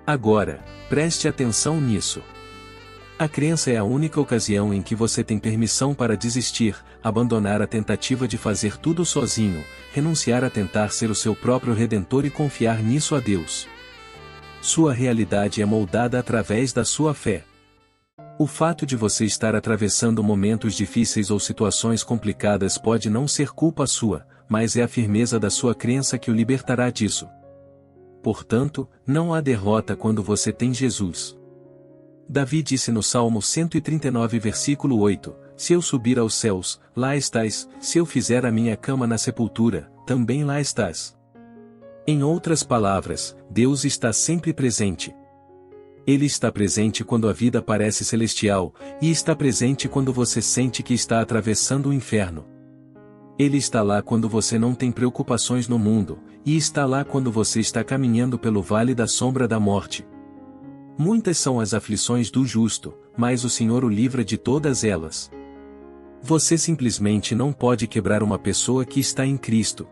Agora, preste atenção nisso. A crença é a única ocasião em que você tem permissão para desistir, abandonar a tentativa de fazer tudo sozinho, renunciar a tentar ser o seu próprio redentor e confiar nisso a Deus. Sua realidade é moldada através da sua fé. O fato de você estar atravessando momentos difíceis ou situações complicadas pode não ser culpa sua, mas é a firmeza da sua crença que o libertará disso. Portanto, não há derrota quando você tem Jesus. Davi disse no Salmo 139 versículo 8, Se eu subir aos céus, lá estás, se eu fizer a minha cama na sepultura, também lá estás. Em outras palavras, Deus está sempre presente. Ele está presente quando a vida parece celestial, e está presente quando você sente que está atravessando o inferno. Ele está lá quando você não tem preocupações no mundo, e está lá quando você está caminhando pelo vale da sombra da morte. Muitas são as aflições do justo, mas o Senhor o livra de todas elas. Você simplesmente não pode quebrar uma pessoa que está em Cristo.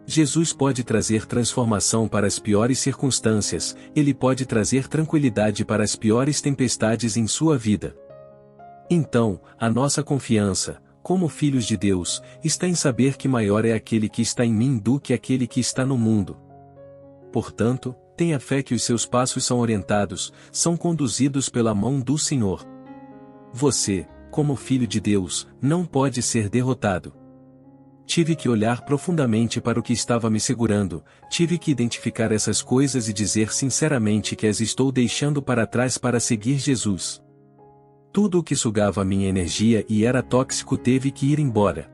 Jesus pode trazer transformação para as piores circunstâncias, Ele pode trazer tranquilidade para as piores tempestades em sua vida. Então, a nossa confiança, como filhos de Deus, está em saber que maior é aquele que está em mim do que aquele que está no mundo. Portanto, tenha fé que os seus passos são orientados, são conduzidos pela mão do Senhor. Você, como filho de Deus, não pode ser derrotado. Tive que olhar profundamente para o que estava me segurando, tive que identificar essas coisas e dizer sinceramente que as estou deixando para trás para seguir Jesus. Tudo o que sugava minha energia e era tóxico teve que ir embora.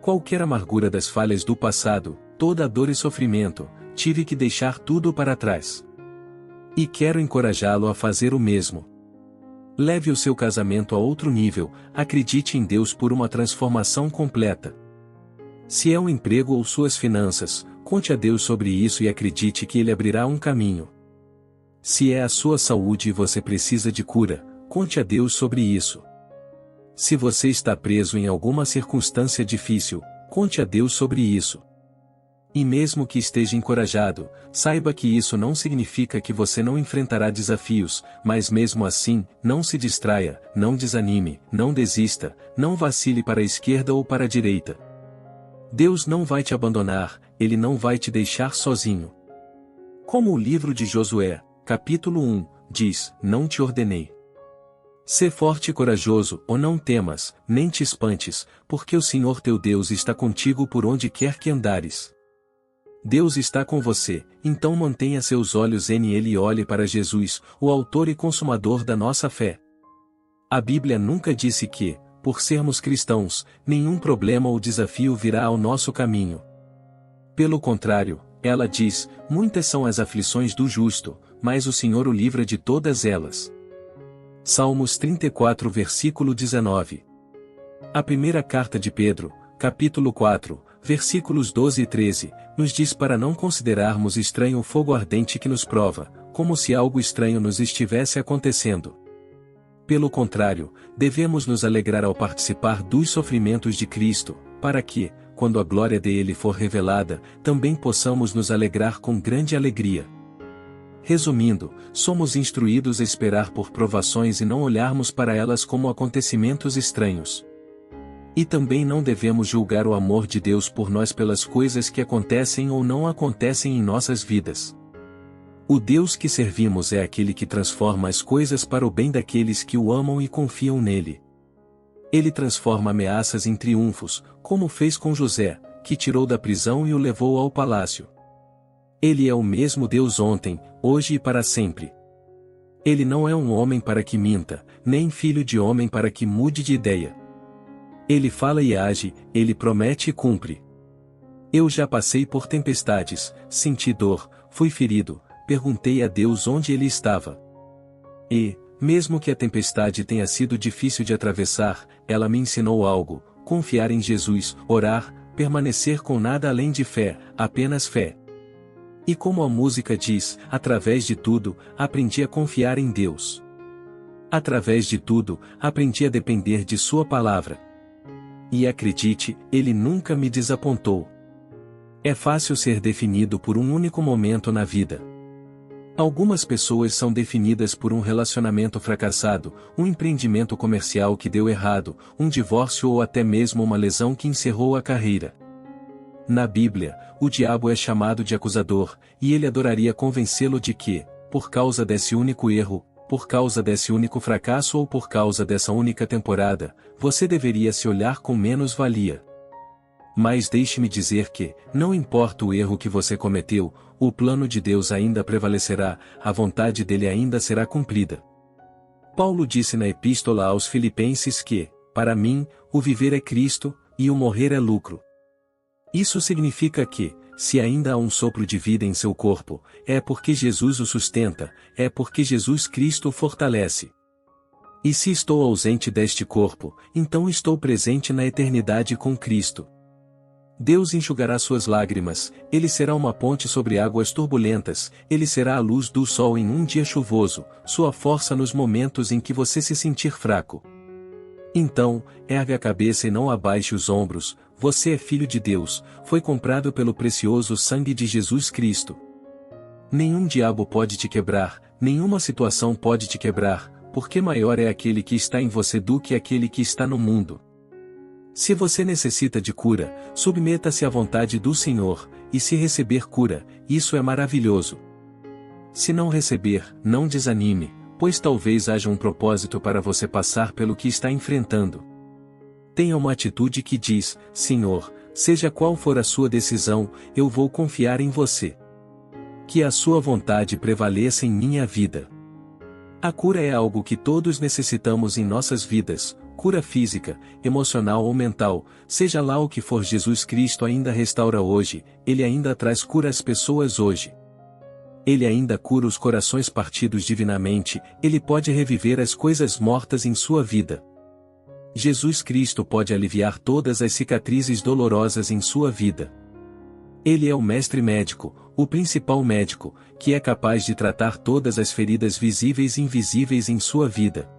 Qualquer amargura das falhas do passado, toda a dor e sofrimento, tive que deixar tudo para trás. E quero encorajá-lo a fazer o mesmo. Leve o seu casamento a outro nível, acredite em Deus por uma transformação completa. Se é um emprego ou suas finanças, conte a Deus sobre isso e acredite que Ele abrirá um caminho. Se é a sua saúde e você precisa de cura, conte a Deus sobre isso. Se você está preso em alguma circunstância difícil, conte a Deus sobre isso. E mesmo que esteja encorajado, saiba que isso não significa que você não enfrentará desafios, mas mesmo assim, não se distraia, não desanime, não desista, não vacile para a esquerda ou para a direita. Deus não vai te abandonar, Ele não vai te deixar sozinho. Como o livro de Josué, capítulo 1, diz, não te ordenei. Sê forte e corajoso, ou não temas, nem te espantes, porque o Senhor teu Deus está contigo por onde quer que andares. Deus está com você, então mantenha seus olhos nele e olhe para Jesus, o autor e consumador da nossa fé. A Bíblia nunca disse que, por sermos cristãos, nenhum problema ou desafio virá ao nosso caminho. Pelo contrário, ela diz, muitas são as aflições do justo, mas o Senhor o livra de todas elas. Salmos 34 versículo 19. A primeira carta de Pedro, capítulo 4, versículos 12 e 13, nos diz para não considerarmos estranho o fogo ardente que nos prova, como se algo estranho nos estivesse acontecendo. Pelo contrário, devemos nos alegrar ao participar dos sofrimentos de Cristo, para que, quando a glória dele for revelada, também possamos nos alegrar com grande alegria. Resumindo, somos instruídos a esperar por provações e não olharmos para elas como acontecimentos estranhos. E também não devemos julgar o amor de Deus por nós pelas coisas que acontecem ou não acontecem em nossas vidas. O Deus que servimos é aquele que transforma as coisas para o bem daqueles que o amam e confiam nele. Ele transforma ameaças em triunfos, como fez com José, que tirou da prisão e o levou ao palácio. Ele é o mesmo Deus ontem, hoje e para sempre. Ele não é um homem para que minta, nem filho de homem para que mude de ideia. Ele fala e age, ele promete e cumpre. Eu já passei por tempestades, senti dor, fui ferido, perguntei a Deus onde ele estava. E, mesmo que a tempestade tenha sido difícil de atravessar, ela me ensinou algo: confiar em Jesus, orar, permanecer com nada além de fé, apenas fé. E como a música diz, através de tudo, aprendi a confiar em Deus. Através de tudo, aprendi a depender de Sua palavra. E acredite, Ele nunca me desapontou. É fácil ser definido por um único momento na vida. Algumas pessoas são definidas por um relacionamento fracassado, um empreendimento comercial que deu errado, um divórcio ou até mesmo uma lesão que encerrou a carreira. Na Bíblia, o diabo é chamado de acusador, e ele adoraria convencê-lo de que, por causa desse único erro, por causa desse único fracasso ou por causa dessa única temporada, você deveria se olhar com menos valia. Mas deixe-me dizer que, não importa o erro que você cometeu, o plano de Deus ainda prevalecerá, a vontade dele ainda será cumprida. Paulo disse na Epístola aos Filipenses que, para mim, o viver é Cristo, e o morrer é lucro. Isso significa que, se ainda há um sopro de vida em seu corpo, é porque Jesus o sustenta, é porque Jesus Cristo o fortalece. E se estou ausente deste corpo, então estou presente na eternidade com Cristo. Deus enxugará suas lágrimas, ele será uma ponte sobre águas turbulentas, ele será a luz do sol em um dia chuvoso, sua força nos momentos em que você se sentir fraco. Então, ergue a cabeça e não abaixe os ombros, você é filho de Deus, foi comprado pelo precioso sangue de Jesus Cristo. Nenhum diabo pode te quebrar, nenhuma situação pode te quebrar, porque maior é aquele que está em você do que aquele que está no mundo. Se você necessita de cura, submeta-se à vontade do Senhor, e se receber cura, isso é maravilhoso. Se não receber, não desanime, pois talvez haja um propósito para você passar pelo que está enfrentando. Tenha uma atitude que diz: Senhor, seja qual for a sua decisão, eu vou confiar em você. Que a sua vontade prevaleça em minha vida. A cura é algo que todos necessitamos em nossas vidas, cura física, emocional ou mental, seja lá o que for. Jesus Cristo ainda restaura hoje, ele ainda traz cura às pessoas hoje. Ele ainda cura os corações partidos divinamente, ele pode reviver as coisas mortas em sua vida. Jesus Cristo pode aliviar todas as cicatrizes dolorosas em sua vida. Ele é o mestre médico, o principal médico, que é capaz de tratar todas as feridas visíveis e invisíveis em sua vida.